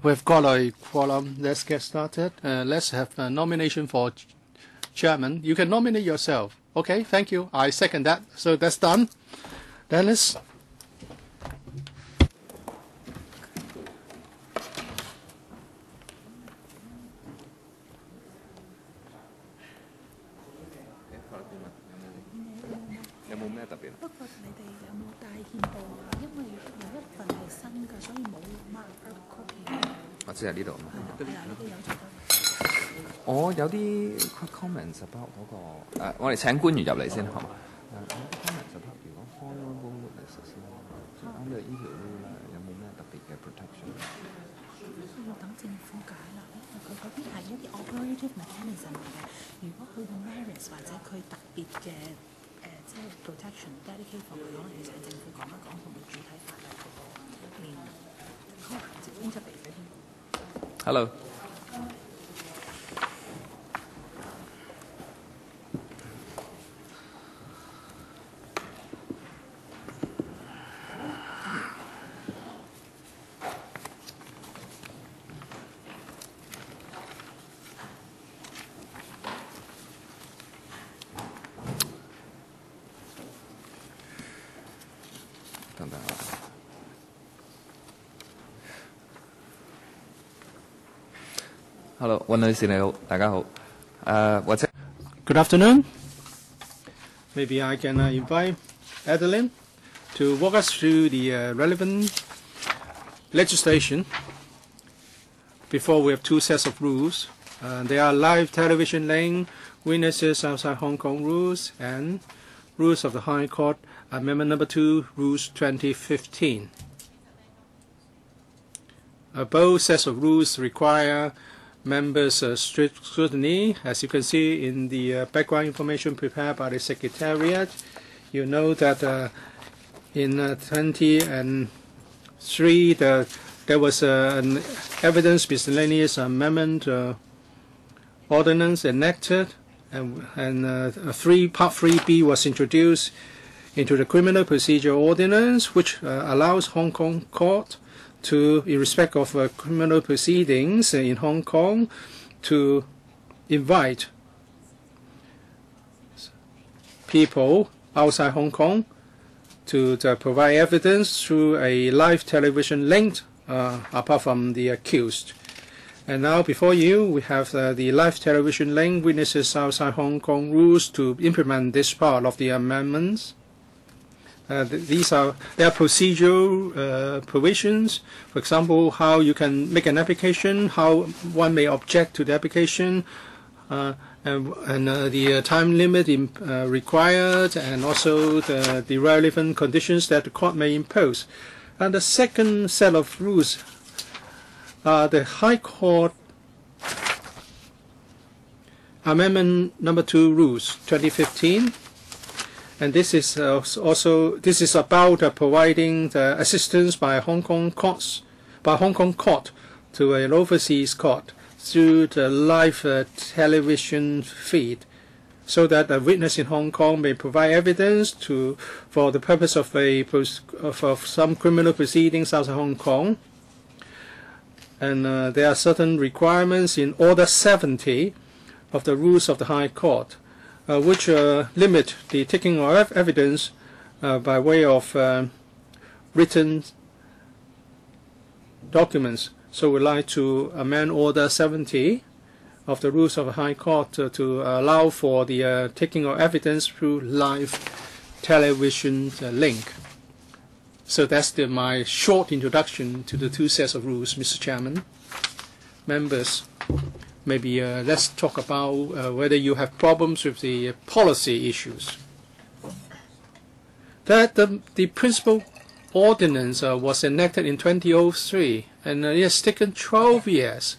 We've got a quorum. Let's get started. Let's have a nomination for chairman. You can nominate yourself. Okay, thank you. I second that. So that's done. Dennis.我有啲 comments about 嗰個我哋請官員入嚟先，係嘛？有啲 comments about 如果 honourable witnesses 先，啱嘅呢條 rule 有冇咩特別嘅 protection？ 要等政府解啦，因為佢嗰邊係一啲 operative mechanism 嚟嘅。如果去到 merits 或者佢特別嘅即係 protection dedicate 佢，可能要請政府講一講同埋主體法例嗰個面。好，直接俾佢添。Hello。Hello， 溫女士你好，大家好。或者 Good afternoon. Maybe I can invite Adeline to walk us through the relevant legislation. Before we have two sets of rules. They are live television link, witnesses outside Hong Kong rules, and rules of the High Court, Amendment number 2, Rules 2015. Both sets of rules require members' strict scrutiny. As you can see in the background information prepared by the Secretariat, you know that in 2003 there was an evidence miscellaneous amendment ordinance enacted, and Part 3B was introduced into the Criminal Procedure Ordinance, which allows Hong Kong court to, in respect of criminal proceedings in Hong Kong, to invite people outside Hong Kong to provide evidence through a live television link, apart from the accused. And now before you, we have the live television link, witnesses outside Hong Kong rules to implement this part of the amendments. There are procedural provisions. For example, how you can make an application, how one may object to the application, and the time limit required, and also the relevant conditions that the court may impose. And the second set of rules are the High Court Amendment number 2 Rules 2015. And this is about providing the assistance by Hong Kong court to an overseas court through the live television feed, so that a witness in Hong Kong may provide evidence for the purpose of some criminal proceedings outside Hong Kong. And there are certain requirements in Order 70 of the Rules of the High Court, which limit the taking of evidence by way of written documents. So we'd like to amend Order 70 of the Rules of the High Court to allow for the taking of evidence through live television link. So that's my short introduction to the two sets of rules, Mr. Chairman. Members, maybe let's talk about whether you have problems with the policy issues. The principal ordinance was enacted in 2003, and it has taken 12 years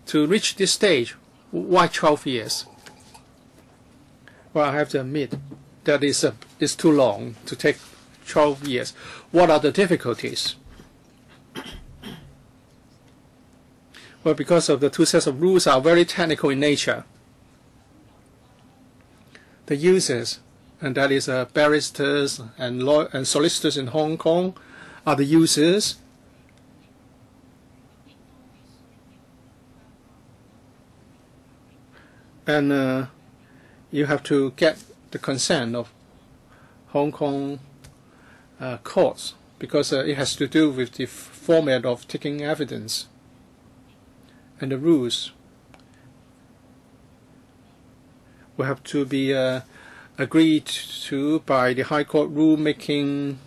to reach this stage. Why 12 years? Well, I have to admit that it's too long to take 12 years. What are the difficulties? Well, because of the two sets of rules are very technical in nature. The users and that is barristers and solicitors in Hong Kong are the users. And you have to get the consent of Hong Kong courts, because it has to do with the format of taking evidence and the rules will have to be agreed to by the High Court Rulemaking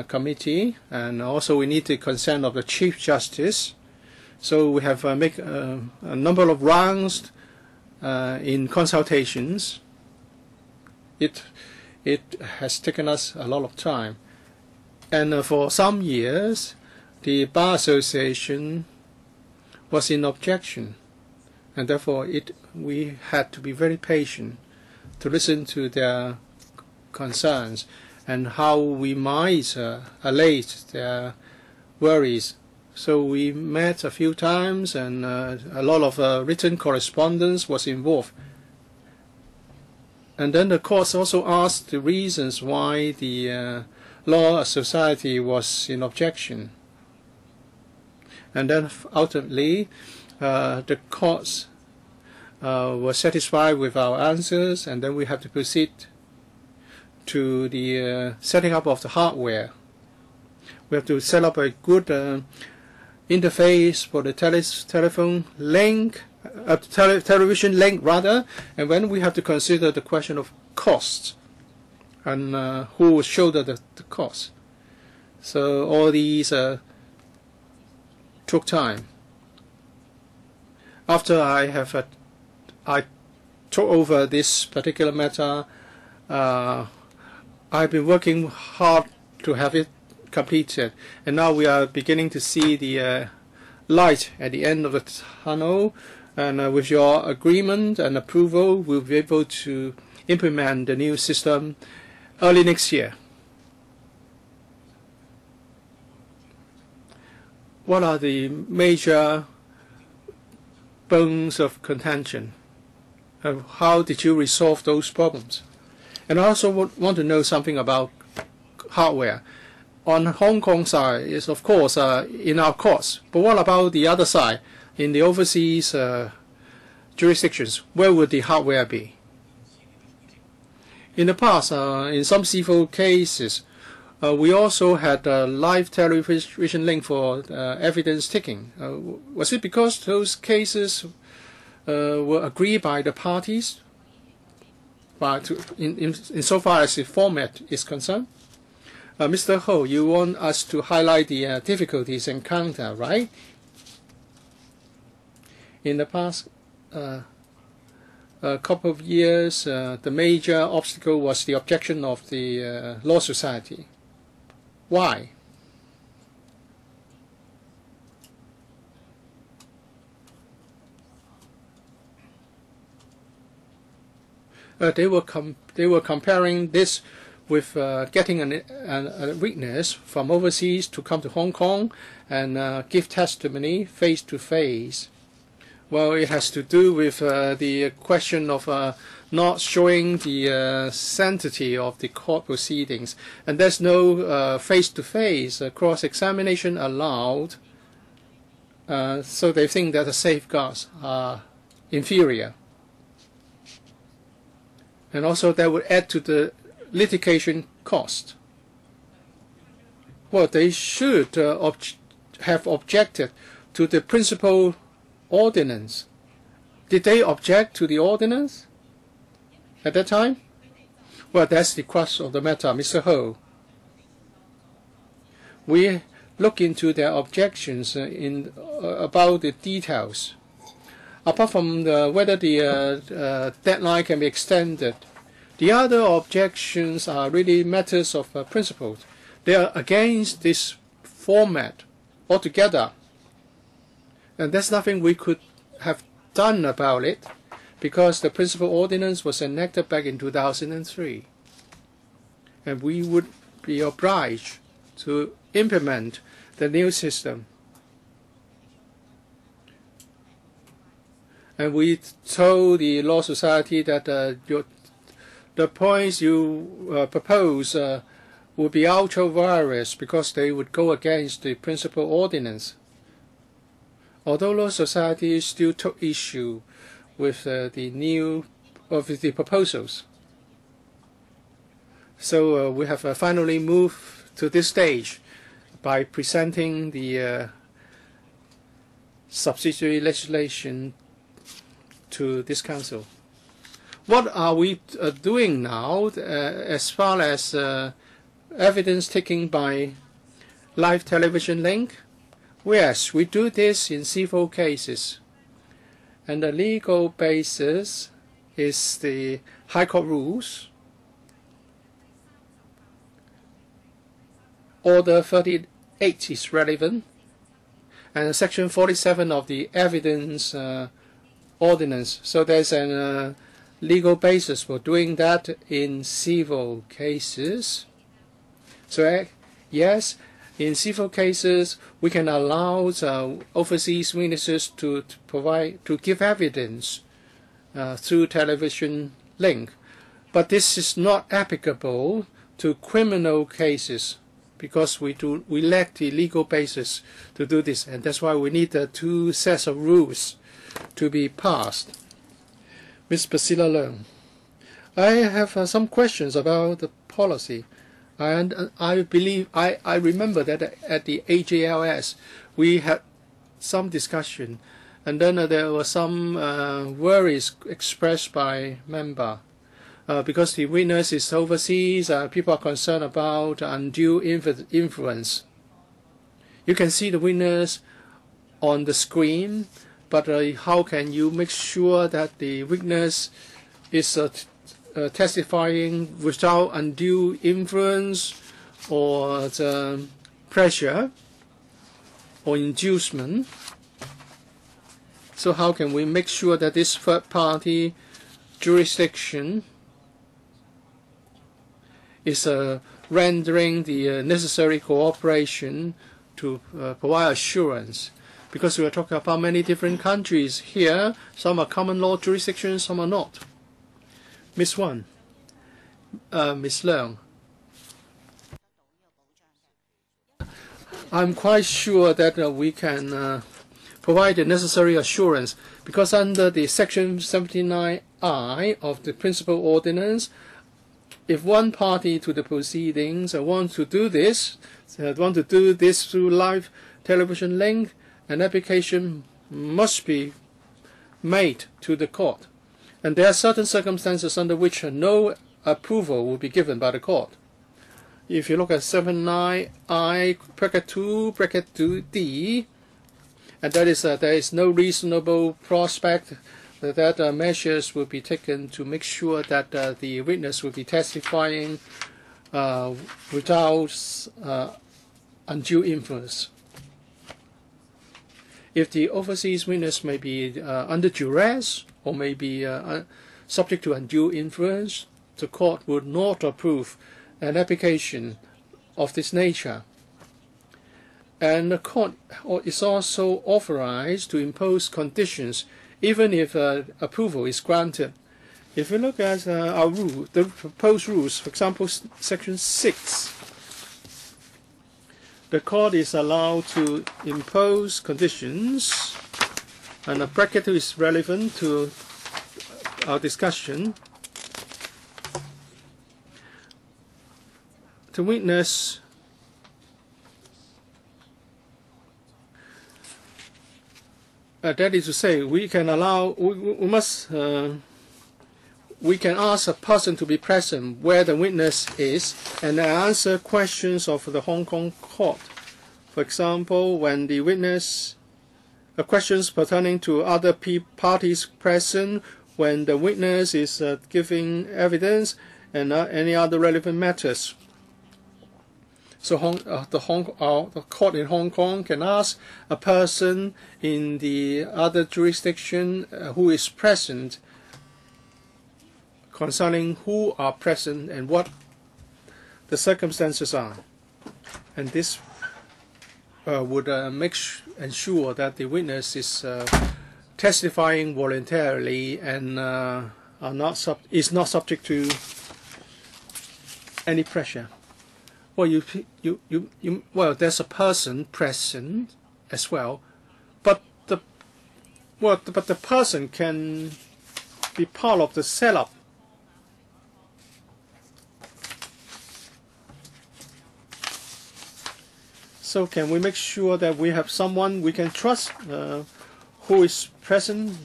Committee, and also we need the consent of the Chief Justice. So we have make a number of rounds in consultations. It has taken us a lot of time, and for some years the Bar Association was in objection, and therefore we had to be very patient to listen to their concerns and how we might allay their worries. So we met a few times, and a lot of written correspondence was involved. And then the courts also asked the reasons why the Law Society was in objection. And then ultimately, the courts were satisfied with our answers, and then we have to proceed to the setting up of the hardware. We have to set up a good interface for the telephone link, television link rather, and then we have to consider the question of costs and who will shoulder the cost. So all these took time. After I took over this particular matter, I've been working hard to have it completed, and now we are beginning to see the light at the end of the tunnel, and with your agreement and approval we'll be able to implement the new system early next year. What are the major bones of contention? How did you resolve those problems? And I also want to know something about hardware. On Hong Kong side is of course in our courts, but what about the other side, in the overseas jurisdictions? Where would the hardware be? In the past, in some civil cases, we also had a live television link for evidence taking. Was it because those cases were agreed by the parties, but insofar as the format is concerned? Mr. Ho, you want us to highlight the difficulties encountered, right? In the past couple of years, the major obstacle was the objection of the Law Society. Why? They were comparing this with getting a witness from overseas to come to Hong Kong and give testimony face to face. Well, it has to do with the question of not showing the sanctity of the court proceedings, and there's no face-to-face cross-examination allowed, so they think that the safeguards are inferior. And also that would add to the litigation cost. Well, they should have objected to the principal ordinance. Did they object to the ordinance at that time? Well, that's the crux of the matter, Mr. Ho. We look into their objections about the details. Apart from whether the deadline can be extended, the other objections are really matters of principle. They are against this format altogether. And there's nothing we could have done about it, because the principal ordinance was enacted back in 2003. And we would be obliged to implement the new system. And we told the Law Society that the the points you propose would be ultra-virus because they would go against the principal ordinance. Although Law Society still took issue with the proposals. So we have finally moved to this stage by presenting the subsidiary legislation to this council. What are we doing now as far as evidence taking by live television link? Yes, we do this in civil cases. And the legal basis is the High Court rules. Order 38 is relevant. And Section 47 of the Evidence Ordinance. So there's a legal basis for doing that in civil cases. So yes, in civil cases, we can allow overseas witnesses to give evidence through television link, but this is not applicable to criminal cases because we lack the legal basis to do this, and that's why we need two sets of rules to be passed. Ms. Priscilla Leung, I have some questions about the policy. And I believe I remember that at the AJLS we had some discussion, and then there were some worries expressed by member because the witness is overseas. People are concerned about undue influence. You can see the witness on the screen, but how can you make sure that the witness is testifying without undue influence or pressure or inducement? So how can we make sure that this third-party jurisdiction is rendering the necessary cooperation to provide assurance? Because we are talking about many different countries here. Some are common law jurisdictions, some are not. Ms. Wan, Ms. Leung, I'm quite sure that we can provide the necessary assurance because under the Section 79I of the Principal Ordinance, if one party to the proceedings wants to do this, through live television link, an application must be made to the court. And there are certain circumstances under which no approval will be given by the court. If you look at 79I, bracket 2, bracket 2D, and that is there is no reasonable prospect that measures will be taken to make sure that the witness will be testifying without undue influence. If the overseas witness may be under duress or may be subject to undue influence, the court would not approve an application of this nature. And the court is also authorized to impose conditions even if approval is granted. If you look at our rule, the proposed rules, for example, Section 6, the court is allowed to impose conditions, and the bracket 2 is relevant to our discussion. The witness that is to say, we can ask a person to be present where the witness is and answer questions of the Hong Kong court. For example, when the witness questions pertaining to other parties present, when the witness is giving evidence, and any other relevant matters. So the court in Hong Kong can ask a person in the other jurisdiction who is present concerning who are present and what the circumstances are. And this would ensure that the witness is testifying voluntarily and is not subject to any pressure. Well, well, there's a person present as well, but the person can be part of the setup. So can we make sure that we have someone we can trust who is present?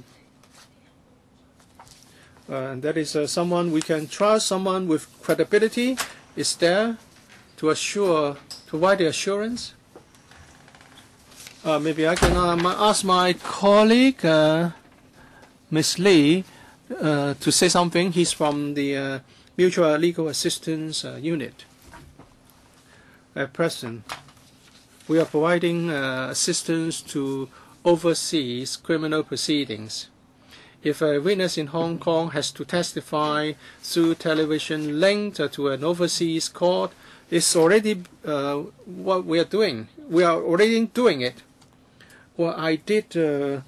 And that is someone we can trust, someone with credibility is there to provide the assurance. Maybe I can ask my colleague, Ms. Lee, to say something. He's from the Mutual Legal Assistance Unit. At present, we are providing assistance to overseas criminal proceedings. If a witness in Hong Kong has to testify through television linked to an overseas court, it's already what we are doing. We are already doing it. Well, I did go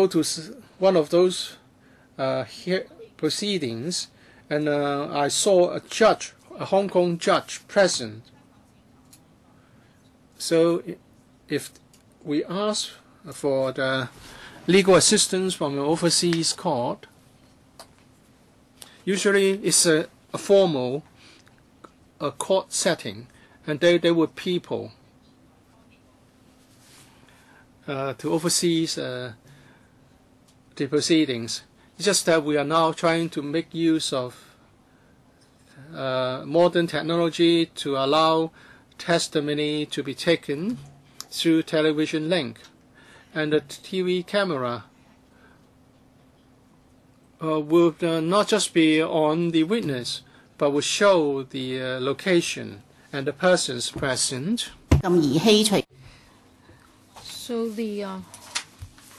to one of those proceedings, and I saw a judge, a Hong Kong judge, present. So if we ask for the legal assistance from an overseas court, usually it's a formal court setting, and there were people to oversee the proceedings. It's just that we are now trying to make use of modern technology to allow testimony to be taken through television link, and the TV camera will not just be on the witness, but will show the location and the persons present. So the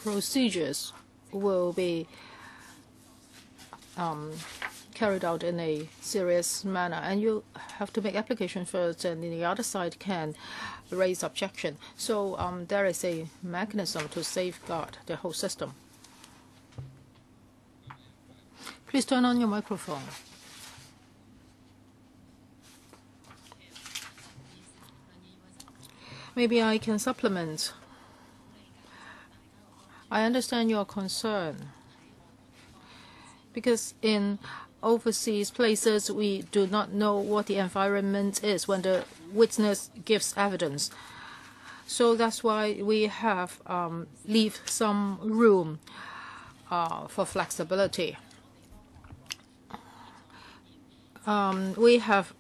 procedures will be carried out in a serious manner, and you have to make application first, and the other side can raise objection. So there is a mechanism to safeguard the whole system. Please turn on your microphone. Maybe I can supplement. I understand your concern, because in overseas places we do not know what the environment is when the witness gives evidence. So that's why we have leave some room for flexibility. We have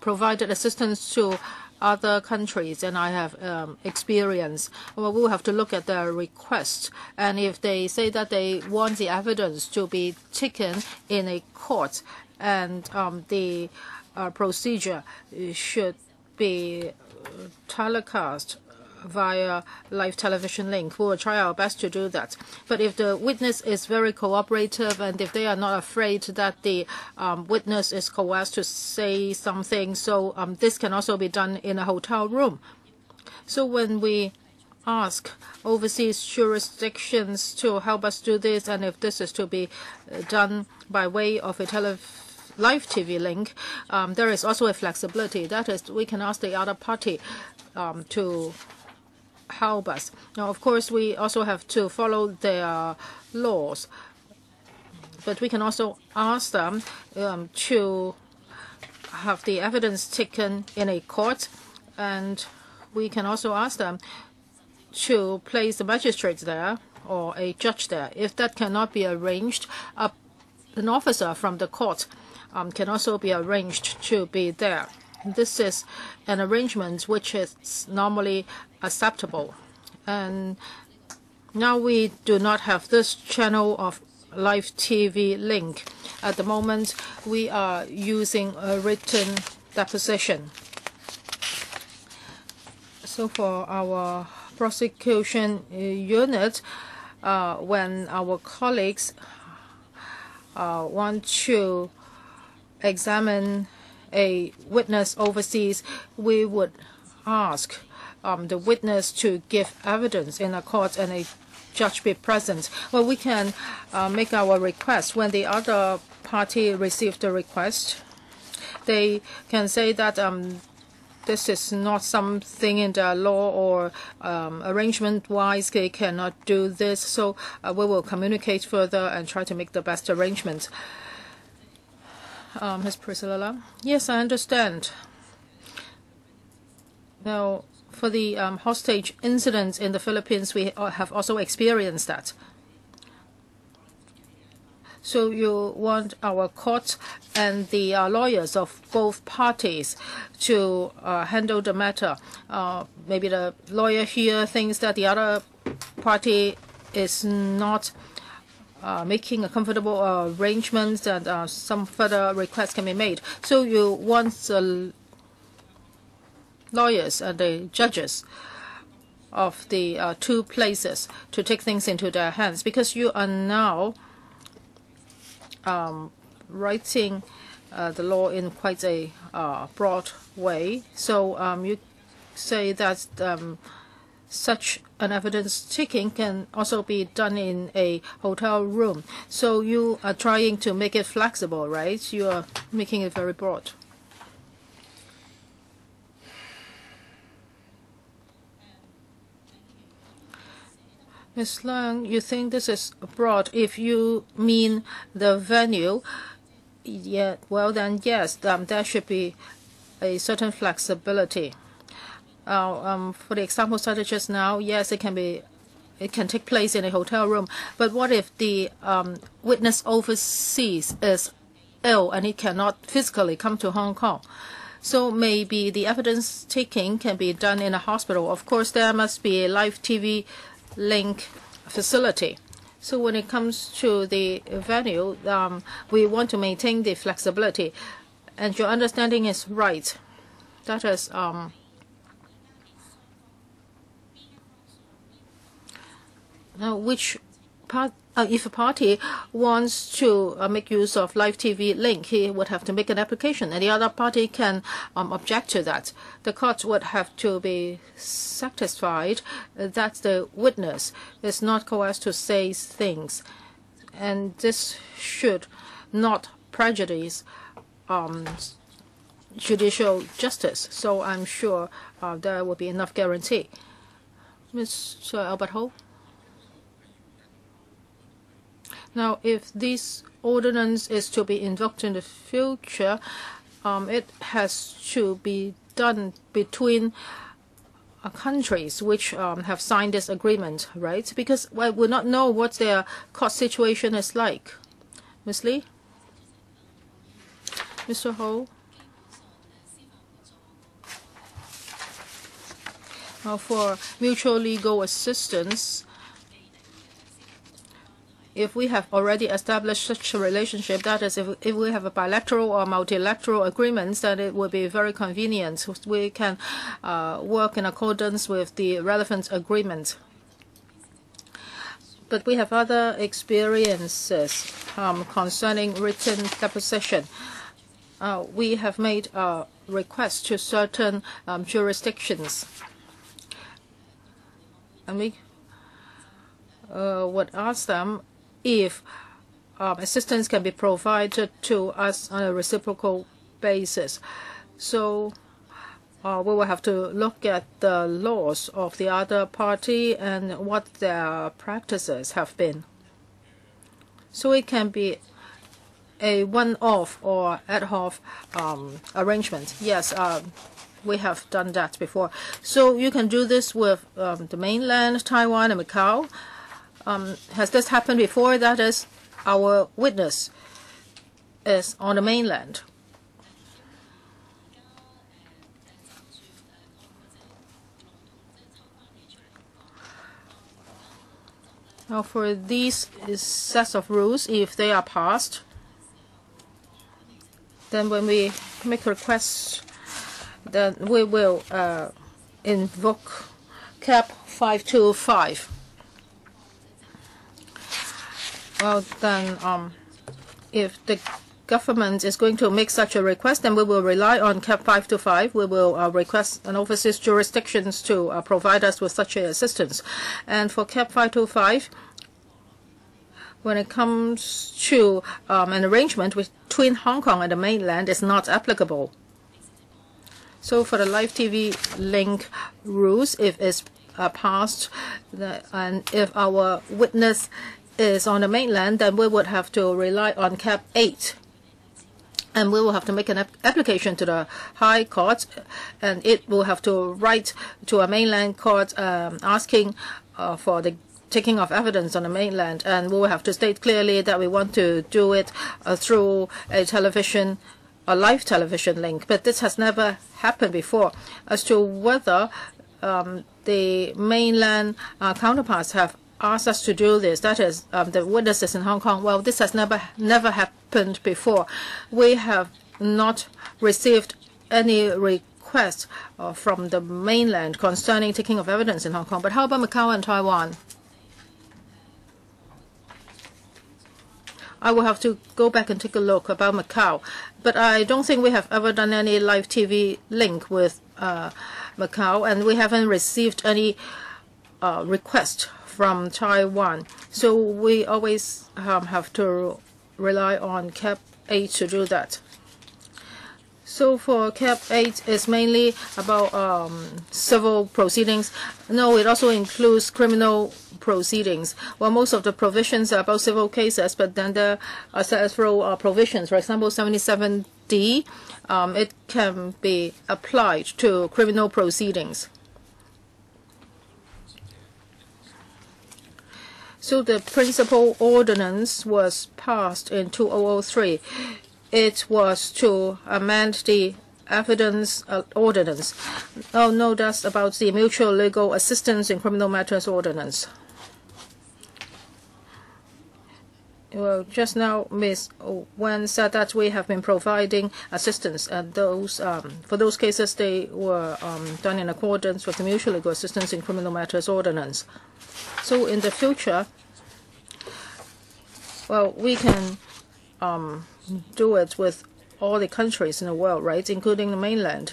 provided assistance to other countries, and I have experience. Well, we'll have to look at their request, and if they say that they want the evidence to be taken in a court, and the procedure should be telecast via live television link, we will try our best to do that. But if the witness is very cooperative, and if they are not afraid that the witness is coerced to say something, so this can also be done in a hotel room. So when we ask overseas jurisdictions to help us do this, and if this is to be done by way of a live TV link, there is also a flexibility. That is, we can ask the other party to help us. Now, of course, we also have to follow their laws, but we can also ask them to have the evidence taken in a court, and we can also ask them to place the magistrate there or a judge there. If that cannot be arranged, an officer from the court can also be arranged to be there. This is an arrangement which is normally acceptable. And now we do not have this channel of live TV link. At the moment, we are using a written deposition. So for our prosecution unit, when our colleagues want to examine a witness overseas, we would ask the witness to give evidence in a court, and a judge be present. Well, we can make our request when the other party receives the request. They can say that this is not something in the law or arrangement-wise they cannot do this. So we will communicate further and try to make the best arrangements. Ms. Priscilla? Yes, I understand. Now, for the hostage incidents in the Philippines, we have also experienced that. So you want our court and the lawyers of both parties to handle the matter. Maybe the lawyer here thinks that the other party is not making a comfortable arrangement, and some further requests can be made. So you want the lawyers and the judges of the two places to take things into their hands, because you are now writing the law in quite a broad way. So you say that such an evidence taking can also be done in a hotel room. So you are trying to make it flexible, right? You are making it very broad. Ms. Leung, you think this is broad? If you mean the venue, yeah, well then yes, there should be a certain flexibility. For the example cited just now, yes, it can take place in a hotel room. But what if the witness overseas is ill and he cannot physically come to Hong Kong? So maybe the evidence taking can be done in a hospital. Of course, there must be a live TV link facility. So when it comes to the venue, we want to maintain the flexibility. And your understanding is right. That is now which part. If a party wants to make use of live TV link, he would have to make an application, and the other party can object to that. The court would have to be satisfied that the witness is not coerced to say things, and this should not prejudice judicial justice. So I'm sure there will be enough guarantee. Mr. Albert Ho? Now, if this ordinance is to be invoked in the future, it has to be done between countries which have signed this agreement, right? Because we will not know what their court situation is like. Ms. Lee? Mr. Ho? Now, for mutual legal assistance, if we have already established such a relationship, that is, if we have a bilateral or multilateral agreements, then it will be very convenient. We can work in accordance with the relevant agreement. But we have other experiences concerning written deposition. We have made a request to certain jurisdictions, and we would ask them if assistance can be provided to us on a reciprocal basis. So we will have to look at the laws of the other party and what their practices have been. So it can be a one-off or ad hoc arrangement. Yes, we have done that before. So you can do this with the mainland, Taiwan, and Macau. Has this happened before? That is, our witness is on the mainland. Now, for these sets of rules, if they are passed, then when we make requests, then we will invoke Cap 525. Well, then, if the government is going to make such a request, then we will rely on CAP 525. We will request an overseas jurisdictions to provide us with such assistance. And for CAP 525, when it comes to an arrangement between Hong Kong and the mainland, is not applicable. So for the live TV link rules, if it's passed, and if our witness is on the mainland, then we would have to rely on CAP 8. And we will have to make an application to the High Court, and it will have to write to a mainland court asking for the taking of evidence on the mainland. And we will have to state clearly that we want to do it through a live television link. But this has never happened before. As to whether the mainland counterparts have asked us to do this, that is, the witnesses in Hong Kong, well, this has never happened before. We have not received any request from the mainland concerning taking of evidence in Hong Kong. But how about Macau and Taiwan? I will have to go back and take a look about Macau. But I don't think we have ever done any live TV link with Macau, and we haven't received any request from Taiwan. So we always have to rely on CAP 8 to do that. So for CAP 8, it's mainly about civil proceedings. No, it also includes criminal proceedings. Well, most of the provisions are about civil cases, but then there are several provisions. For example, 77D, it can be applied to criminal proceedings. So the principal ordinance was passed in 2003. It was to amend the evidence ordinance. Oh, no, that's about the mutual legal assistance in criminal matters ordinance. Well, just now, Ms. Wen said that we have been providing assistance, and those for those cases they were done in accordance with the mutual legal assistance in criminal matters ordinance. So in the future, well, we can do it with all the countries in the world, right, including the mainland.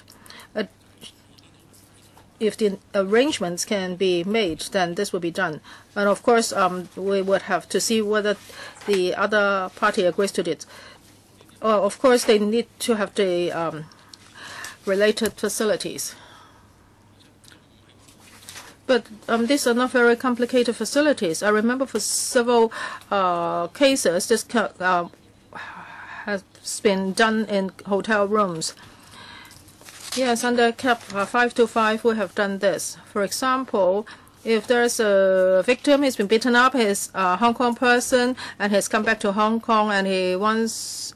If the arrangements can be made, then this will be done. And of course, we would have to see whether the other party agrees to it. Of course, they need to have the related facilities. But these are not very complicated facilities. I remember for several cases, this has been done in hotel rooms. Yes, under CAP 525, we have done this. For example, if there's a victim, he's been beaten up, he's a Hong Kong person, and he's come back to Hong Kong, and he wants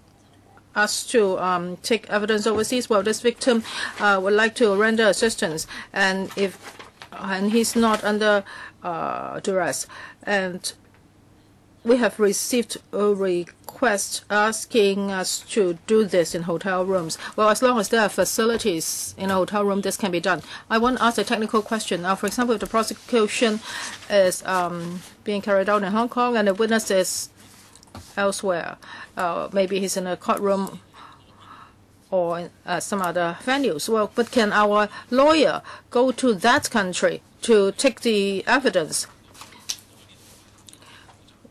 us to take evidence overseas, well, this victim would like to render assistance, and he's not under duress. And we have received a request asking us to do this in hotel rooms. Well, as long as there are facilities in a hotel room, this can be done. I want to ask a technical question. For example, if the prosecution is being carried out in Hong Kong and the witness is elsewhere, maybe he's in a courtroom or in some other venues. Well, but can our lawyer go to that country to take the evidence?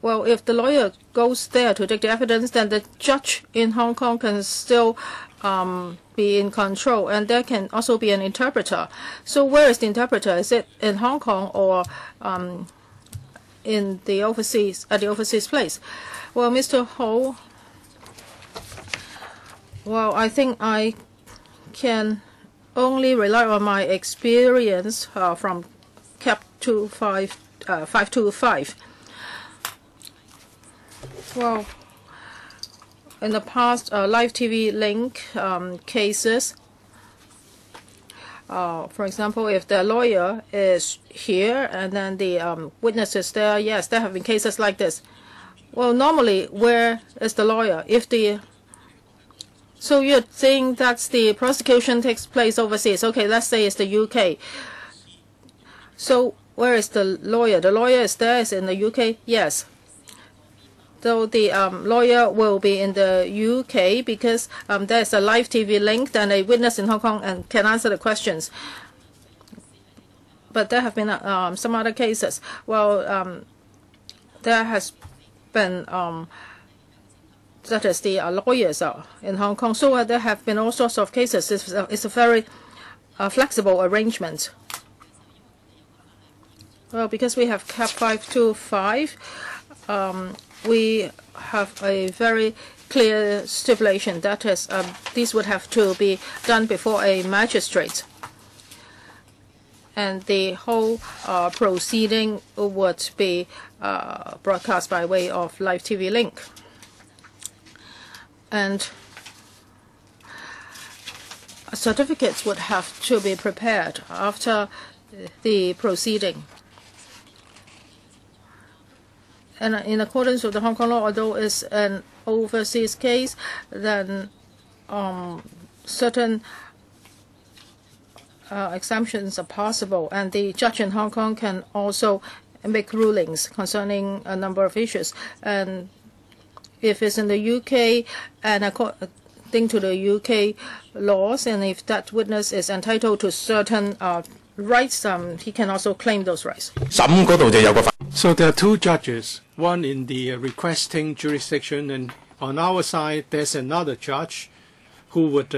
Well, if the lawyer goes there to take the evidence, then the judge in Hong Kong can still be in control, and there can also be an interpreter. So where is the interpreter? Is it in Hong Kong or in the overseas, at the overseas place? Well, Mr. Ho, well, I think I can only rely on my experience from CAP 525. Well, in the past, live TV link cases, for example, if the lawyer is here and then the witness is there, yes, there have been cases like this. Well, normally, where is the lawyer? So you're saying that the prosecution takes place overseas. Okay, let's say it's the UK. So where is the lawyer? The lawyer is there, is in the UK? Yes. though the lawyer will be in the UK because there's a live TV link, then a witness in Hong Kong and can answer the questions. But there have been some other cases. Well, there has been that is the lawyers in Hong Kong. So there have been all sorts of cases. It's a very flexible arrangement. Well, because we have Cap 525, we have a very clear stipulation that is these would have to be done before a magistrate. And the whole proceeding would be broadcast by way of live TV link. And certificates would have to be prepared after the proceeding. And in accordance with the Hong Kong law, although it's an overseas case, then certain exemptions are possible, and the judge in Hong Kong can also make rulings concerning a number of issues. And if it's in the UK and according to the UK laws, and if that witness is entitled to certain rights, he can also claim those rights. So there are two judges, one in the requesting jurisdiction, and on our side there's another judge who would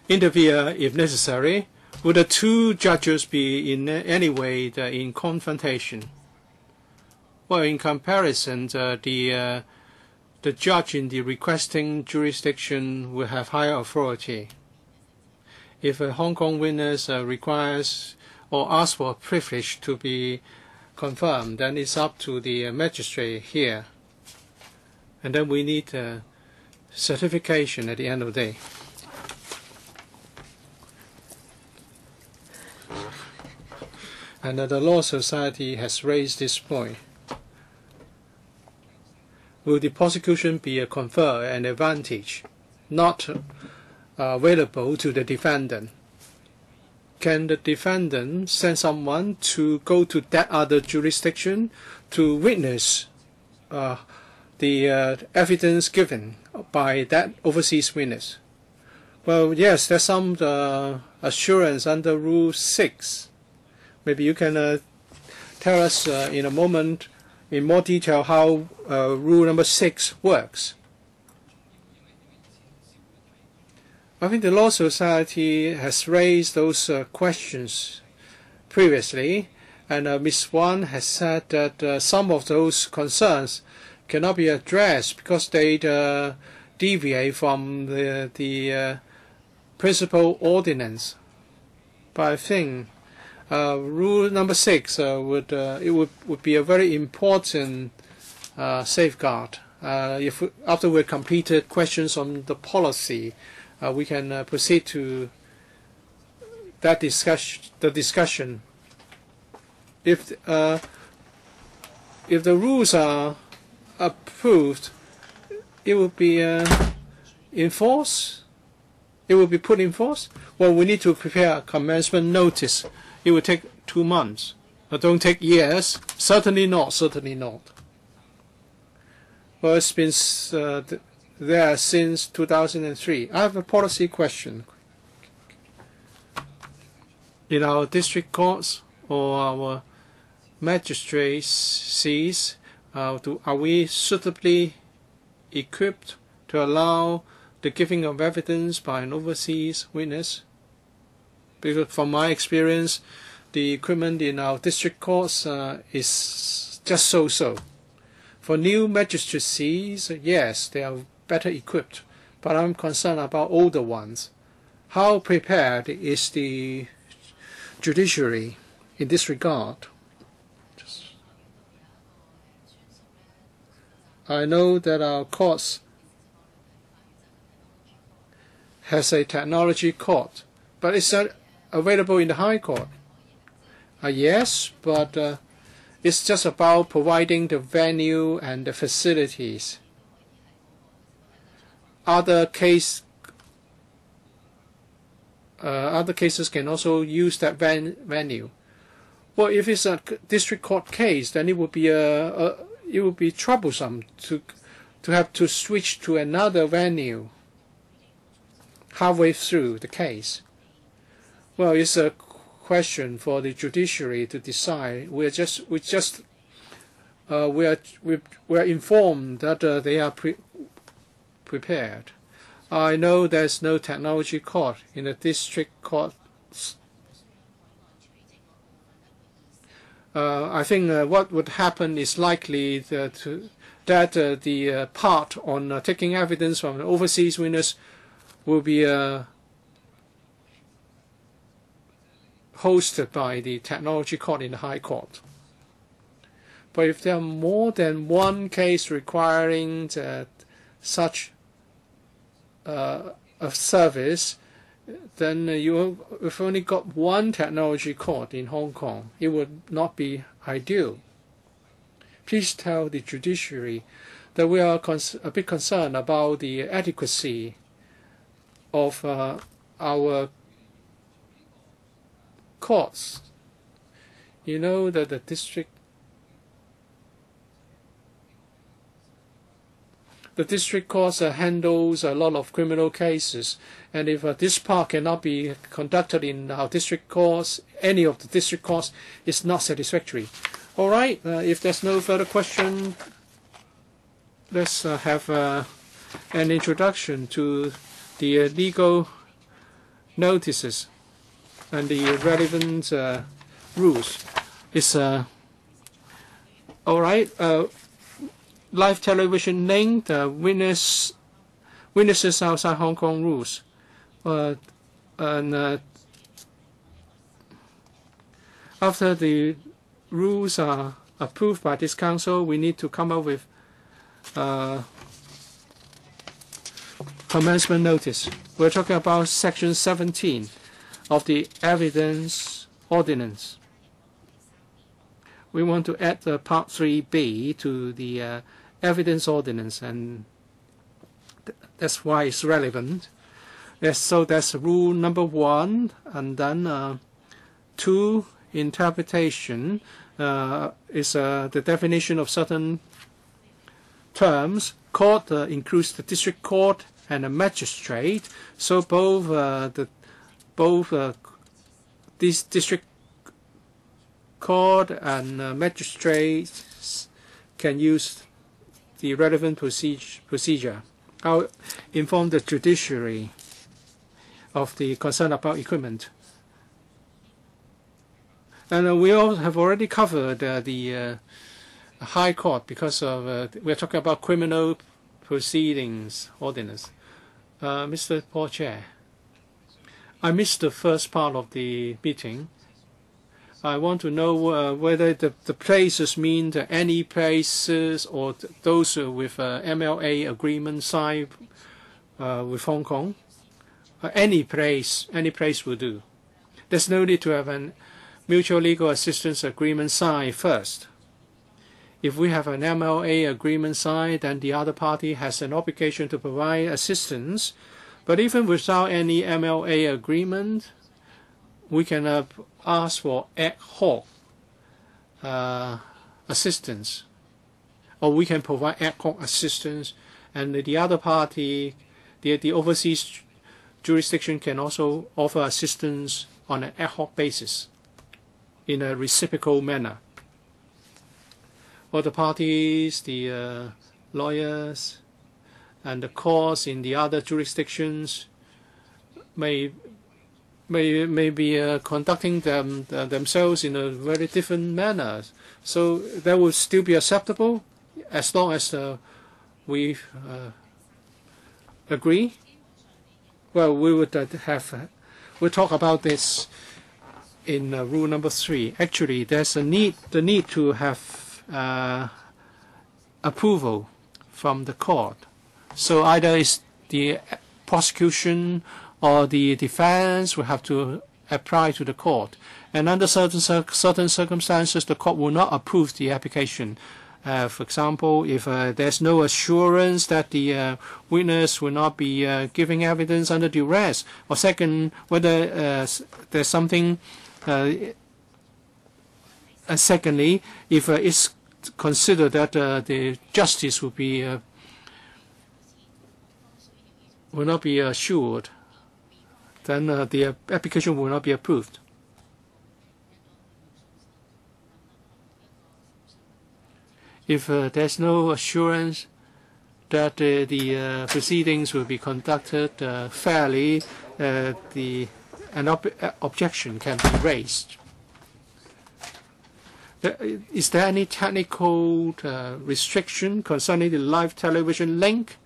interfere if necessary. Would the two judges be in any way in confrontation? Well, in comparison, the judge in the requesting jurisdiction will have higher authority. If a Hong Kong witness requires or asks for a privilege to be confirmed, then it's up to the magistrate here. And then we need certification at the end of the day. And the Law Society has raised this point. Will the prosecution be confer an advantage not available to the defendant? Can the defendant send someone to go to that other jurisdiction to witness the evidence given by that overseas witness? Well, yes, there's some assurance under Rule 6. Maybe you can tell us in a moment in more detail how Rule number 6 works. I think the Law Society has raised those questions previously, and Ms. Wan has said that some of those concerns cannot be addressed because they deviate from the principal ordinance. But I think Rule number 6 would be a very important safeguard. If after we've completed questions on the policy, we can proceed to that discussion. If the rules are approved, it will be enforced. It will be put in force. Well, we need to prepare a commencement notice. It will take 2 months. But don't take years. Certainly not. Certainly not. Well, it's been there since 2003. I have a policy question. In our district courts or our magistracies, are we suitably equipped to allow the giving of evidence by an overseas witness? Because from my experience, the equipment in our district courts is just so-so. For new magistracies, yes, they are better equipped, but I'm concerned about older ones. How prepared is the judiciary in this regard? I know that our courts has a technology court, but it's not available in the High Court. Yes, but it's just about providing the venue and the facilities. Other cases can also use that venue. Well, if it's a district court case, then it would be it would be troublesome to have to switch to another venue halfway through the case. Well, it's a question for the judiciary to decide. We are informed that they are prepared. I know there's no technology court in the district court. I think what would happen is likely that the part on taking evidence from the overseas witness will be hosted by the technology court in the High Court. But if there are more than one case requiring such a service, then you've only got one technology court in Hong Kong. It would not be ideal. Please tell the judiciary that we are a bit concerned about the adequacy of our courts. You know that the district courts handles a lot of criminal cases, and if this part cannot be conducted in our district courts, any of the district courts, is not satisfactory. All right, if there's no further question, let's have an introduction to the legal notices and the relevant rules. It's all right. Live television link, the witnesses outside Hong Kong rules. And after the rules are approved by this council, we need to come up with commencement notice. We're talking about Section 17 of the Evidence Ordinance. We want to add Part 3B to the Evidence Ordinance, and that's why it's relevant. Yes, so that's rule number 1, and then 2, interpretation is the definition of certain terms. Court includes the district court and a magistrate. So both this district court and magistrates can use the relevant procedure. I'll inform the judiciary of the concern about equipment. And we all have already covered the High Court because of we're talking about criminal proceedings ordinance. Mr. Paul Chair, I missed the first part of the meeting. I want to know whether the places mean any places or those with MLA agreement signed with Hong Kong. Any place will do. There's no need to have a mutual legal assistance agreement signed first. If we have an MLA agreement signed, then the other party has an obligation to provide assistance. But even without any MLA agreement, we can ask for ad hoc assistance, or we can provide ad hoc assistance, and the other party, the overseas jurisdiction, can also offer assistance on an ad hoc basis in a reciprocal manner. All the parties, the lawyers, and the courts in the other jurisdictions may be conducting themselves in a very different manner. So that will still be acceptable as long as we agree. Well, we would we'll talk about this in rule number 3. Actually, there's the need to have approval from the court. So either it's the prosecution or the defense will have to apply to the court. And under certain circumstances, the court will not approve the application. For example, if there's no assurance that the witness will not be giving evidence under duress, or second, whether there's something. Secondly, if it's consider that the justice will not be assured, then the application will not be approved. If there's no assurance that the proceedings will be conducted fairly, an objection can be raised. Is there any technical restriction concerning the live television link?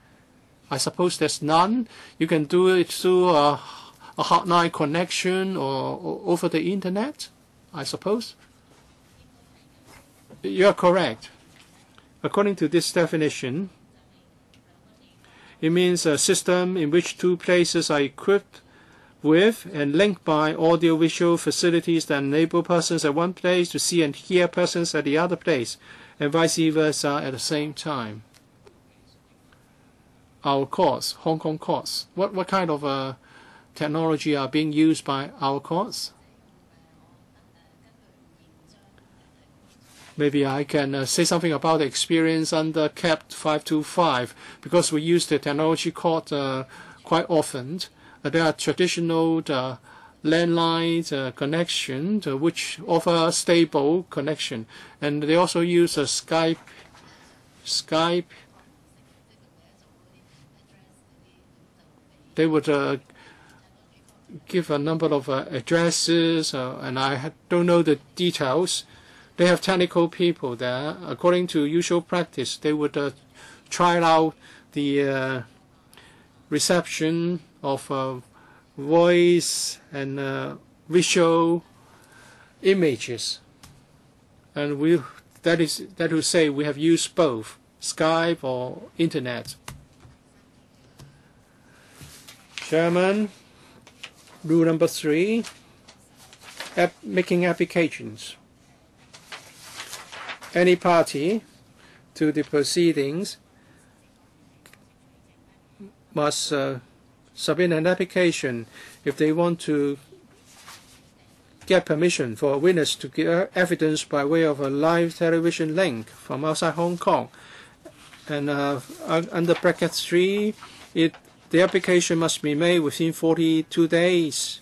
I suppose there's none. You can do it through a hotline connection or over the internet, I suppose. You are correct. According to this definition, it means a system in which two places are equipped with and linked by audiovisual facilities that enable persons at one place to see and hear persons at the other place, and vice versa at the same time. Our courts, Hong Kong courts, what kind of technology are being used by our courts? Maybe I can say something about the experience under CAP 525, because we use the technology court quite often. There are traditional landline connection which offer stable connection, and they also use Skype. They would give a number of addresses, and I don't know the details. They have technical people there. According to usual practice, they would try out the reception of voice and visual images, and that will say we have used both Skype or internet. Chairman, rule number 3, making applications. Any party to the proceedings must submit an application if they want to get permission for a witness to give evidence by way of a live television link from outside Hong Kong. And under bracket 3, the application must be made within 42 days.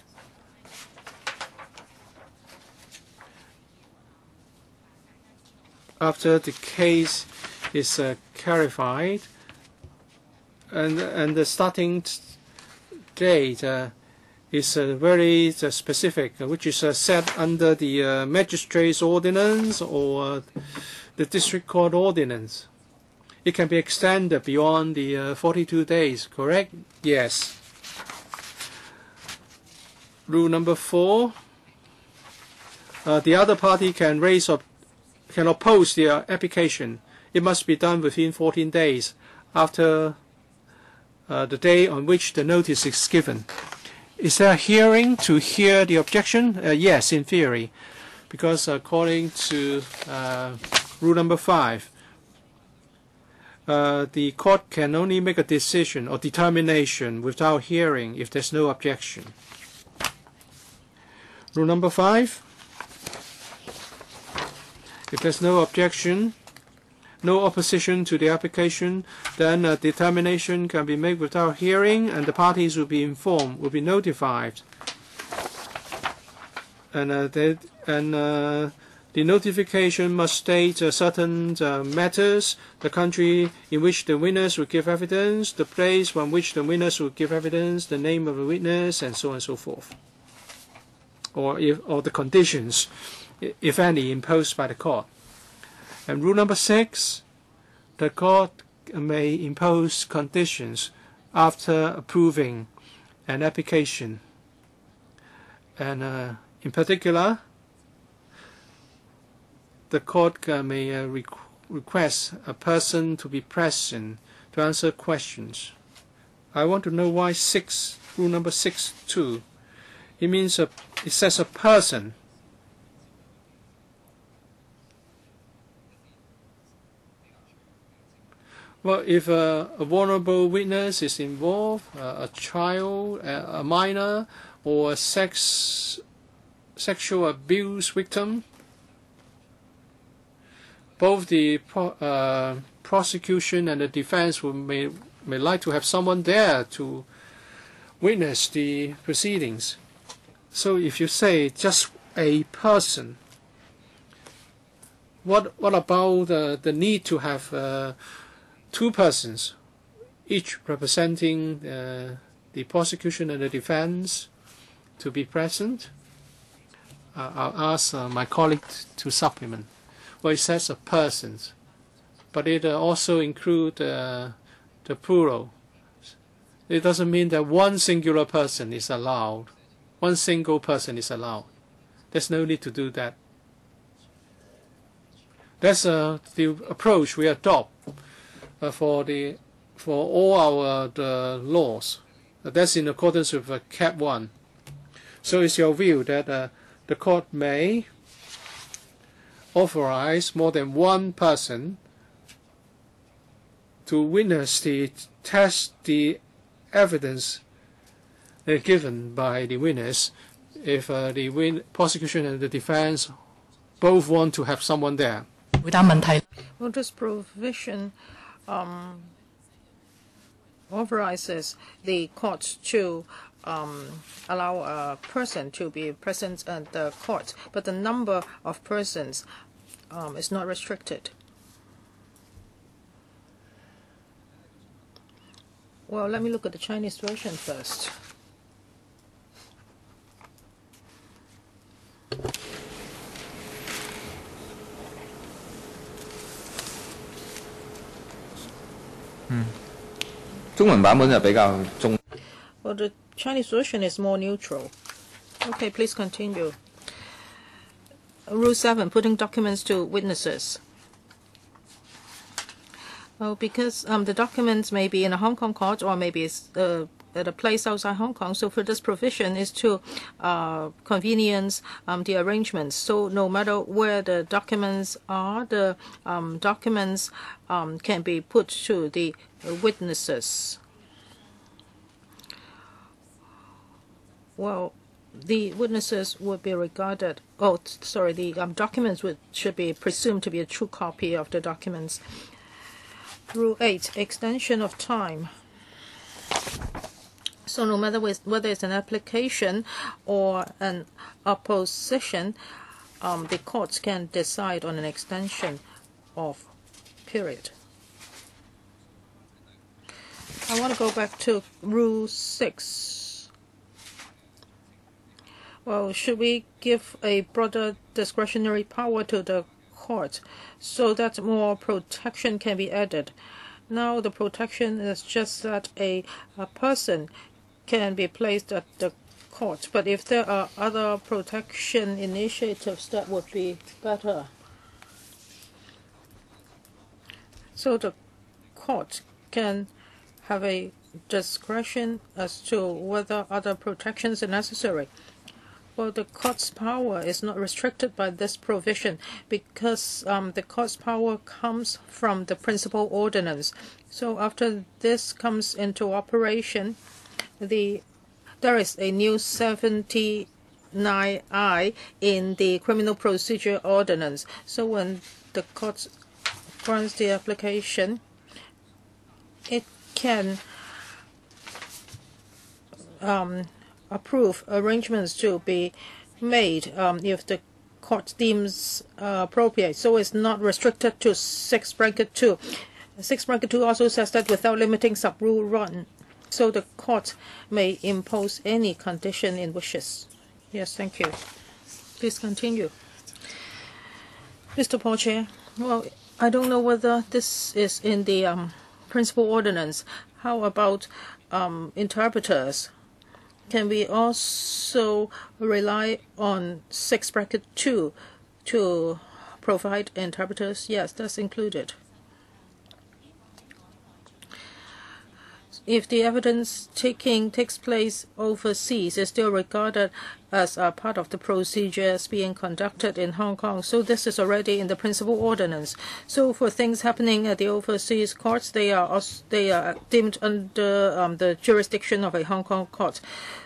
After the case is clarified, and the starting date is very specific, which is set under the magistrate's ordinance or the district court ordinance. It can be extended beyond the 42 days, correct? Yes. Rule number 4, the other party can oppose the application. It must be done within 14 days after the day on which the notice is given. Is there a hearing to hear the objection? Yes, in theory, because according to rule number 5, the court can only make a decision or determination without hearing if there's no objection. Rule number 5, if there's no objection, no opposition to the application, then a determination can be made without hearing, and the parties will be informed, will be notified. And the notification must state certain matters: the country in which the witness will give evidence, the place from which the witness will give evidence, the name of the witness, and so on and so forth. Or the conditions, if any, imposed by the court. And rule number 6, the court may impose conditions after approving an application. And in particular, the court may request a person to be present to answer questions. I want to know why rule number 6(2). It means it says a person. Well, if a vulnerable witness is involved, a child, a minor, or a sexual abuse victim, both the prosecution and the defense may like to have someone there to witness the proceedings. So if you say just a person, what about the need to have two persons, each representing the prosecution and the defense, to be present? I'll ask my colleague to supplement. Well, it says a persons, but it also includes the plural. It doesn't mean that one singular person is allowed. One single person is allowed. There's no need to do that. That's the approach we adopt for all our laws. That's in accordance with Cap 1. So it's your view that the court may authorize more than one person to witness the evidence given by the witness if the prosecution and the defense both want to have someone there. Well, this provision authorizes the court to allow a person to be present at the court, but the number of persons is not restricted. Well, let me look at the Chinese version first. Well, the Chinese version is more neutral. Okay, please continue. Rule 7, putting documents to witnesses. Well, because the documents may be in a Hong Kong court or maybe it's at a place outside Hong Kong. So for this provision is to convenience the arrangements. So no matter where the documents are, the documents can be put to the witnesses. Well, the witnesses would be regarded. Oh, sorry. The documents should be presumed to be a true copy of the documents. Rule 8, extension of time. So no matter whether it's an application or an opposition, the courts can decide on an extension of period. I want to go back to Rule 6. Well, should we give a broader discretionary power to the court so that more protection can be added? Now the protection is just that a person can be placed at the court, but if there are other protection initiatives, that would be better. So the court can have a discretion as to whether other protections are necessary. Well, the court's power is not restricted by this provision because the court's power comes from the principal ordinance. So after this comes into operation, there is a new 79I in the Criminal Procedure Ordinance. So when the court grants the application, it can approve arrangements to be made if the court deems appropriate. So it's not restricted to 6(2). 6(2) also says that without limiting sub-rule 1. So the court may impose any condition it wishes. Yes, thank you. Please continue. Mr. Paul Chair, well, I don't know whether this is in the principal ordinance. How about interpreters? Can we also rely on 6(2) to provide interpreters? Yes, that's included. if the evidence taking takes place overseas, is still regarded as a part of the procedures being conducted in Hong Kong. So this is already in the principal ordinance. So for things happening at the overseas courts, they are deemed under the jurisdiction of a Hong Kong court.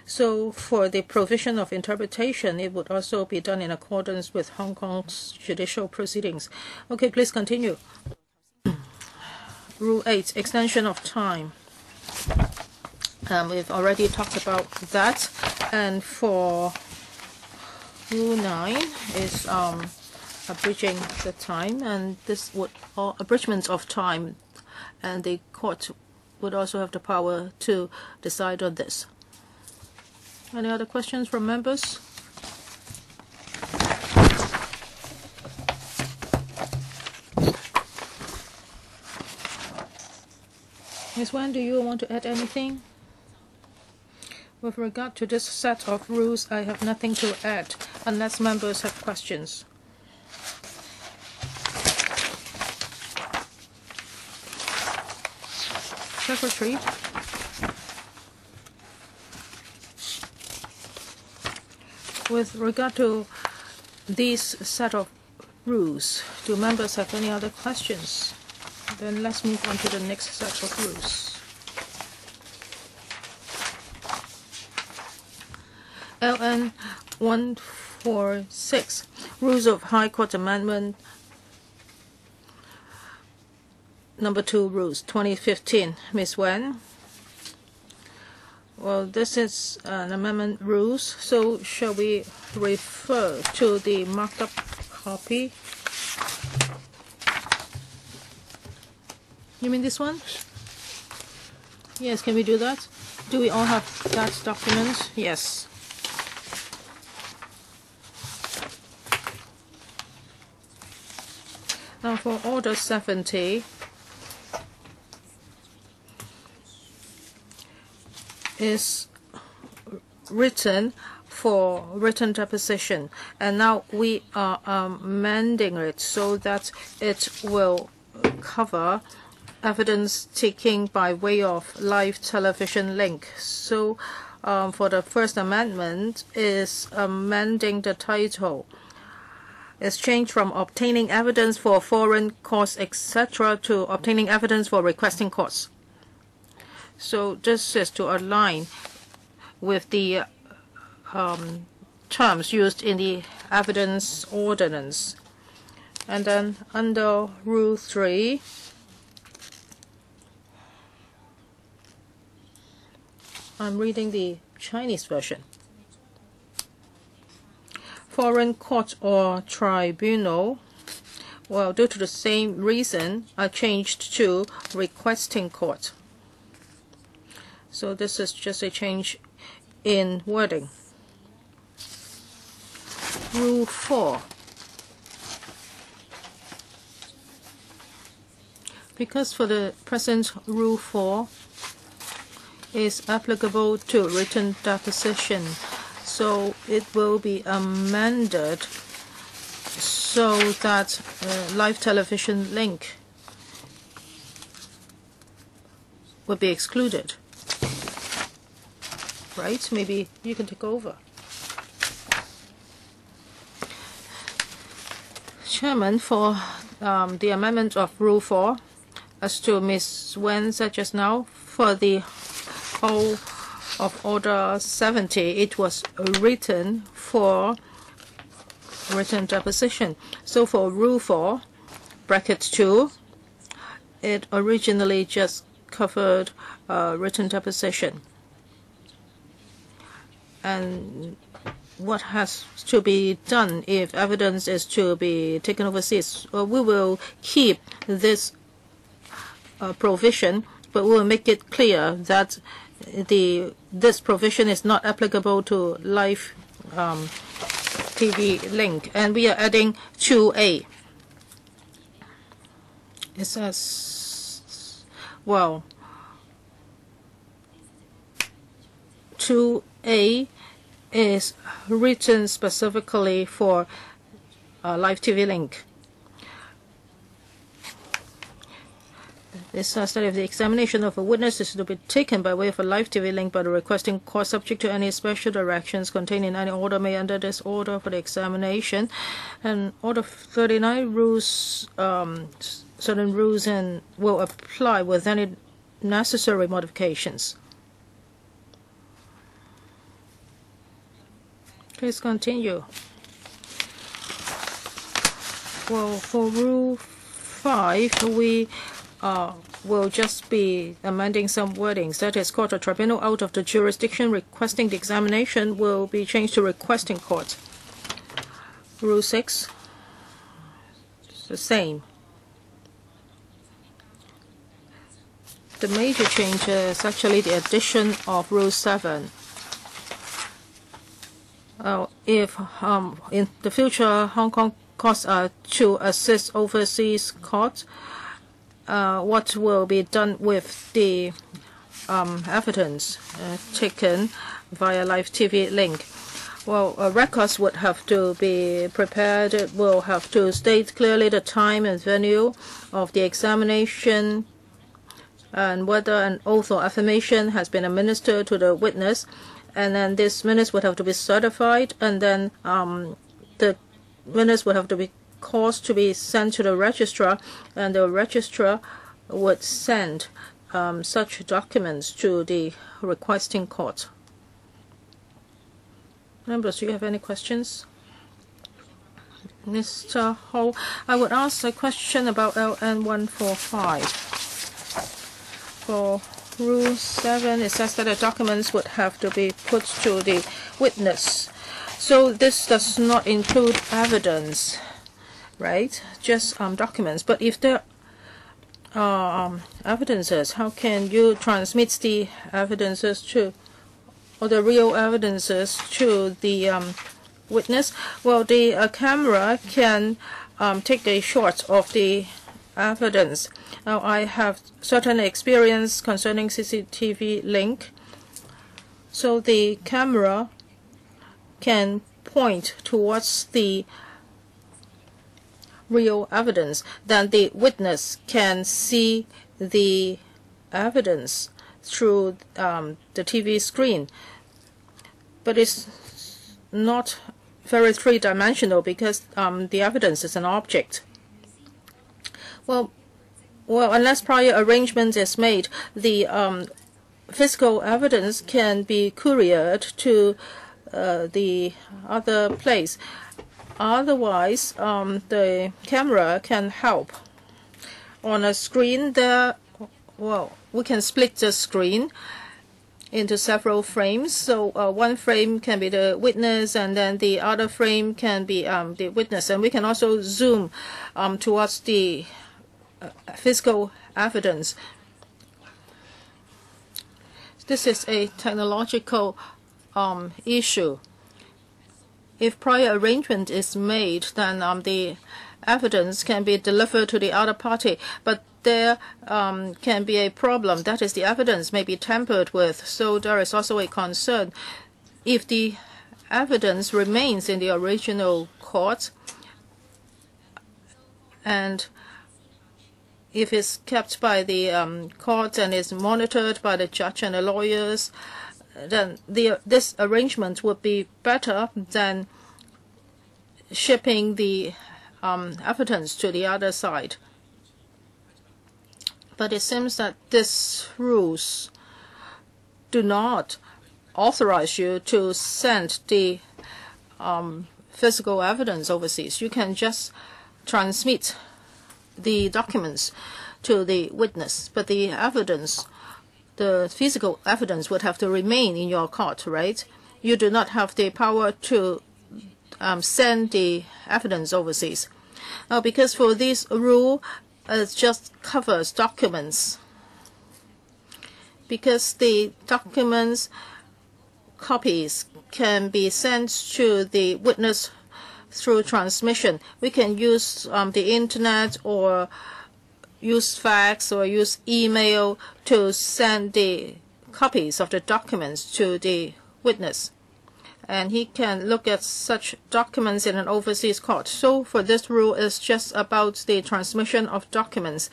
So for the provision of interpretation, it would also be done in accordance with Hong Kong's judicial proceedings. Okay, please continue. Rule 8, extension of time. We've already talked about that. And for Rule 9 is abridging the time, and this would abridgment of time, and the court would also have the power to decide on this. Any other questions from members? Ms. Wan, do you want to add anything? With regard to this set of rules, I have nothing to add unless members have questions. Secretary. With regard to this set of rules, do members have any other questions? Then let's move on to the next set of rules. LN 146, Rules of High Court Amendment Number 2 Rules, 2015. Ms. Wen? Well, this is an amendment rules, so shall we refer to the marked up copy? You mean this one? Yes, can we do that? Do we all have that document? Yes. Now for Order 70, is written for written deposition, and now we are amending it so that it will cover evidence taking by way of live television link. So for the first amendment is amending the title. It's changed from obtaining evidence for foreign courts, etc., to obtaining evidence for requesting courts. So this is to align with the terms used in the evidence ordinance. And then under Rule 3, I'm reading the Chinese version. Foreign court or tribunal, well, due to the same reason, I changed to requesting court. So this is just a change in wording. Rule 4. Because for the present Rule 4 is applicable to written deposition, so it will be amended so that live television link will be excluded. Right? Maybe you can take over. Chairman, for the amendment of Rule 4, as to Ms. Wen said just now, for the whole of Order 70, it was written for written deposition. So for Rule 4, bracket 2, it originally just covered written deposition. And what has to be done if evidence is to be taken overseas? We will keep this provision, but we will make it clear that this provision is not applicable to live TV link. And we are adding 2A. It says, well, 2A is written specifically for live TV link. This study of the examination of a witness is to be taken by way of a live TV link by the requesting court, subject to any special directions contained in any order made under this order for the examination. And Order 39 rules, certain rules and will apply with any necessary modifications. Please continue. Well, for Rule 5, we will just be amending some wordings. That is, court or tribunal out of the jurisdiction requesting the examination will be changed to requesting court. Rule 6, it's the same. The major change is actually the addition of Rule 7. If in the future Hong Kong courts are to assist overseas courts, what will be done with the evidence taken via live TV link? Well, records would have to be prepared. It will have to state clearly the time and venue of the examination and whether an oath or affirmation has been administered to the witness. And then these minutes would have to be certified, and then the minutes would have to be caused to be sent to the registrar, and the registrar would send such documents to the requesting court. Members, do you have any questions? Mr. Ho, I would ask a question about LN 145. For Rule 7, it says that the documents would have to be put to the witness. So this does not include evidence, right? Just documents. But if there are evidences, how can you transmit the evidences to, or the real evidences to the witness? Well, the camera can take a shot of the evidence. Now, I have certain experience concerning CCTV link. So the camera can point towards the real evidence. Then the witness can see the evidence through the TV screen. But it's not very three-dimensional because the evidence is an object. Well, unless prior arrangement is made, the physical evidence can be couriered to the other place. Otherwise, the camera can help. On a screen there, well, we can split the screen into several frames. So one frame can be the witness, and then the other frame can be the witness. And we can also zoom towards the physical evidence. This is a technological issue. If prior arrangement is made, then the evidence can be delivered to the other party. But there can be a problem. That is, the evidence may be tampered with. So there is also a concern. If the evidence remains in the original court, and if it's kept by the court and is monitored by the judge and the lawyers, then this arrangement would be better than shipping the evidence to the other side. But it seems that these rules do not authorize you to send the physical evidence overseas. You can just transmit the documents to the witness, but the evidence, the physical evidence, would have to remain in your court, right? You do not have the power to send the evidence overseas. Now, because for this rule, it just covers documents. Because the documents copies can be sent to the witness through transmission. We can use the internet or use fax or use email to send the copies of the documents to the witness. And he can look at such documents in an overseas court. So for this rule, it's just about the transmission of documents.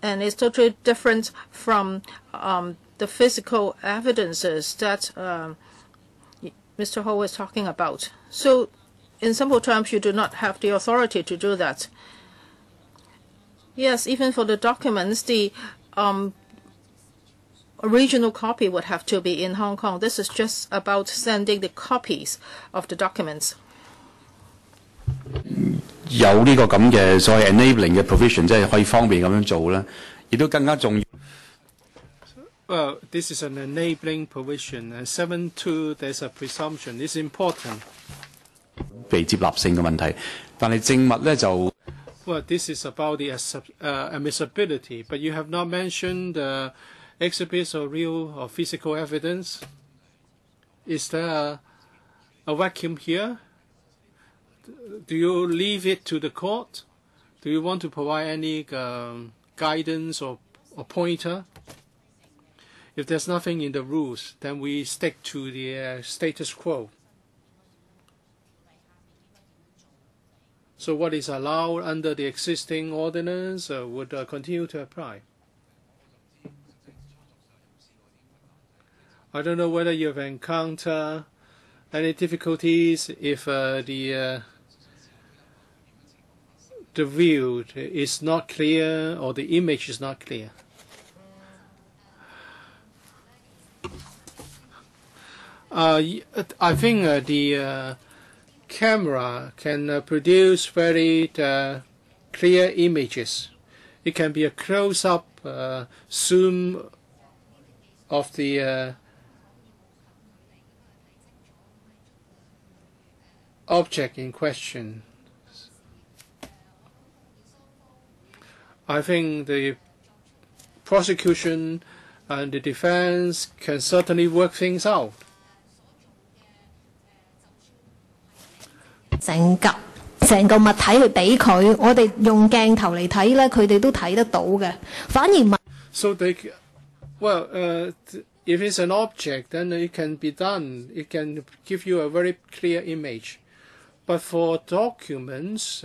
and it's totally different from the physical evidences that Mr. Ho was talking about. So in simple terms, you do not have the authority to do that. Yes, even for the documents, the original copy would have to be in Hong Kong. This is just about sending the copies of the documents. 有呢個咁嘅所謂 enabling 嘅 provision， 即係可以方便咁樣做啦，亦都更加重要。Well, this is an enabling provision, and 7.2 there's a presumption. It's important. 被接納性嘅問題，但係證物咧就。Well, this is about the admissibility, but you have not mentioned exhibits or real or physical evidence. Is there a vacuum here? Do you leave it to the court? Do you want to provide any guidance or pointer? If there's nothing in the rules, then we stick to the status quo. So what is allowed under the existing ordinance would continue to apply. I don't know whether you have encountered any difficulties if the view is not clear or the image is not clear. I think the camera can produce very clear images. It can be a close-up zoom of the object in question. I think the prosecution and the defense can certainly work things out. 成個物體去俾佢，我哋用鏡頭嚟睇咧，佢哋都睇得到嘅。反而 So they, well, if it's an object, then it can be done. It can give you a very clear image. But for documents,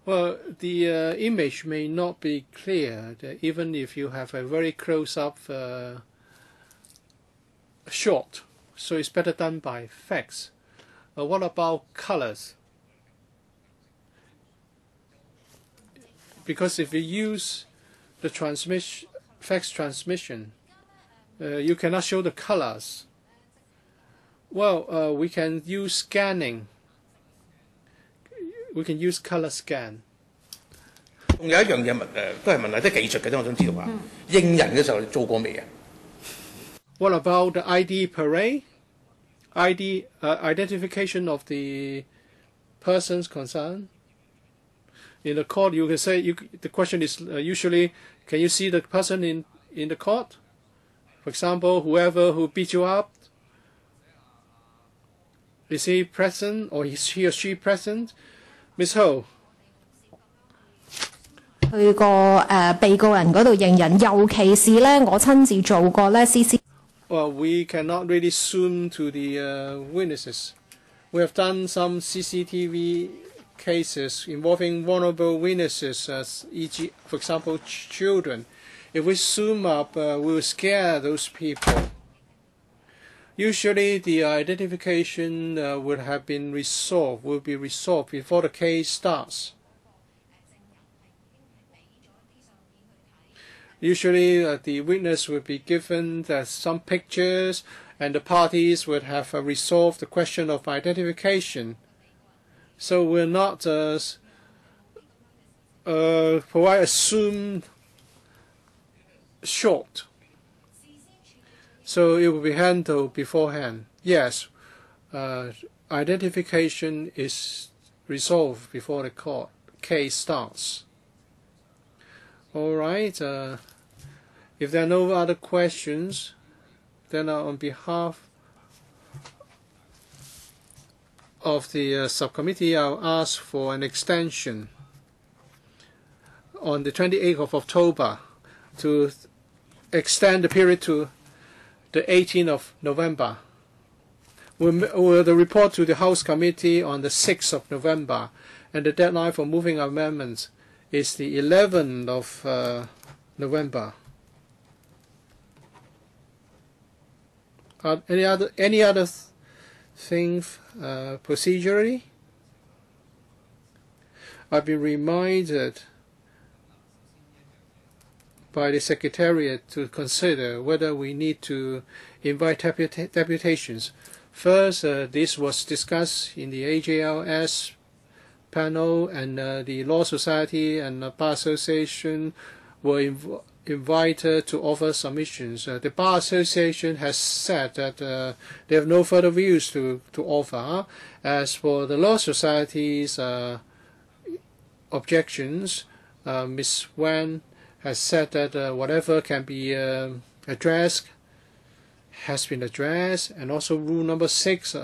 well, the image may not be clear, even if you have a very close-up shot. So it's better done by fax. What about colors? Because if you use the fax transmission, you cannot show the colors. Well, we can use scanning. We can use color scan. 仲有一樣嘢都係問下啲技術嘅啫，我想知道下認人嘅時候你做過未啊 ？What about the ID parade? Identification of the persons concerned. In the court, you can say the question is usually, can you see the person in the court? For example, whoever who beat you up, is he present or is he or she present? Miss Ho. 去個被告人嗰度認人，尤其是咧我親自做過咧 Well, we cannot really zoom to the witnesses. We have done some CCTV cases involving vulnerable witnesses, e.g., for example, children. If we zoom up, we will scare those people. Usually, the identification will be resolved before the case starts. Usually, the witness will be given some pictures, and the parties would have resolved the question of identification. So we'll not provide a zoom shot. So it will be handled beforehand. Yes, identification is resolved before the case starts. All right. If there are no other questions, then on behalf of the subcommittee, I'll ask for an extension on the 28th of October to extend the period to the 18th of November. We'll report to the House Committee on the 6th of November, and the deadline for moving amendments is the 11th of November. Any other thing procedurally? I've been reminded by the Secretariat to consider whether we need to invite deputations. First, this was discussed in the AJLS panel, and the Law Society and the Bar Association were invited to offer submissions. The Bar Association has said that they have no further views to offer. As for the Law Society's objections, Ms. Wen has said that whatever can be addressed has been addressed, and also Rule number 6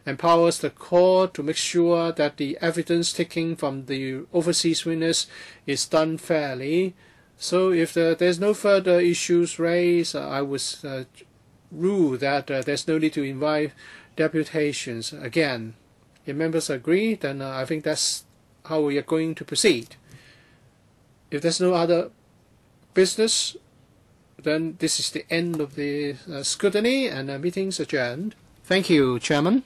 empowers the court to make sure that the evidence taken from the overseas witness is done fairly. So if there's no further issues raised, I would rule that there's no need to invite deputations. Again, if members agree, then I think that's how we are going to proceed. If there's no other business, then this is the end of the scrutiny, and the meeting's adjourned. Thank you, Chairman.